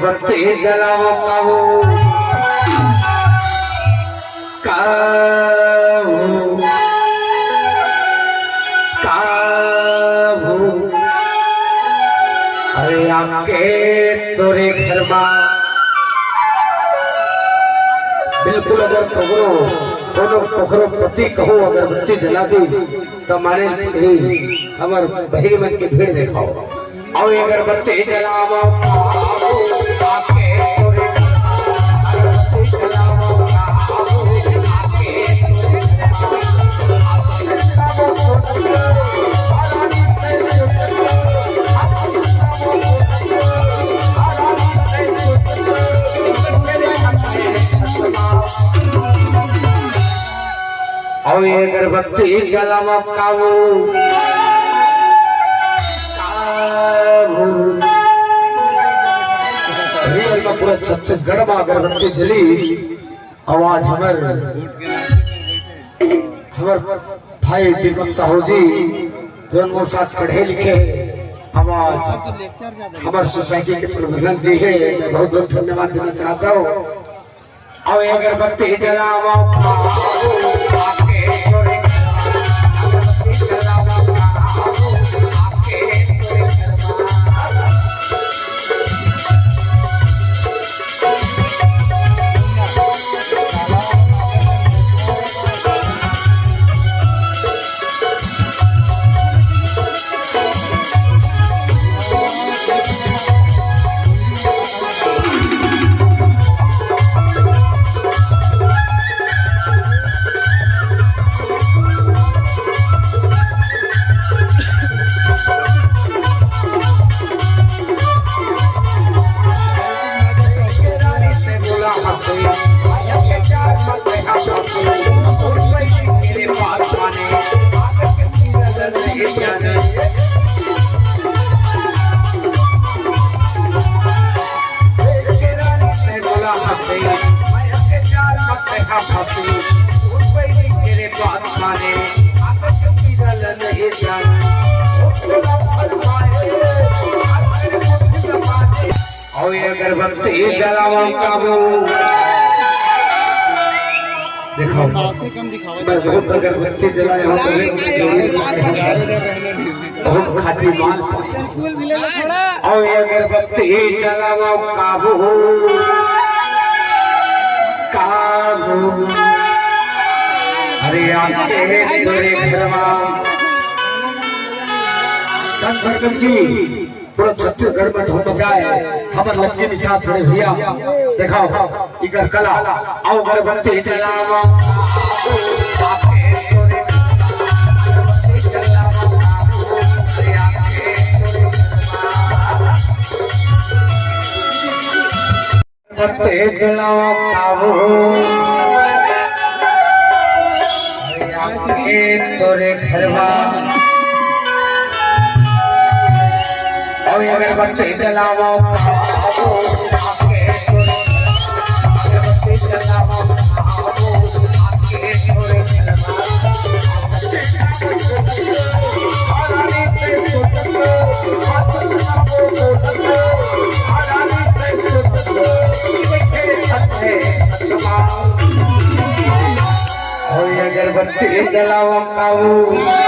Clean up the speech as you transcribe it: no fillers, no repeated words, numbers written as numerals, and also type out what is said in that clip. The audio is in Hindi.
अगरबत्ती जलाओ काऊ काऊ काऊ अरे आके तोरे घर में बिल्कुल अगर कखरो पति कहो अगरबत्ती जला दी तो माने हमार बहिर मन की भीड़ देखाओ और अगरबत्ती जलाओ आके तोरे अगरबत्ती जलाओ आके और अगरबत्ती जलाओ काऊ रियल में पूरा छत्तीसगढ़ में अगरबत्ती जलीस आवाज हमर भाई दीपक साहू जी जो मोर साथ पढ़े लिखे आवाज हमारे सोसाइटी के प्रबंधक जी है मैं बहुत बहुत धन्यवाद देना चाहता हूँ और अगरबत्ती जलाओ अगरबत्ती जलाओ काबू देखो मैं बहुत अगरबत्ती जलाया हूँ बहुत खाटी माल और अगरबत्ती जलाओ काबू काबू अरे आके तोरे घर में संत भरगम जी पूरा छत्तीसगढ़ में धूम मचाए हमारे लक्की निशान बड़े भैया देखाओ इकर कला आओ अगरबत्ती जलाओ अगरबत्ती जलाओ काबू तोरे घर में और अगरबत्ती जलाओ काबू आके अगरबत्ती जलाओ काबू आके तोरे घर में अगरबत्ती जलाओ काबू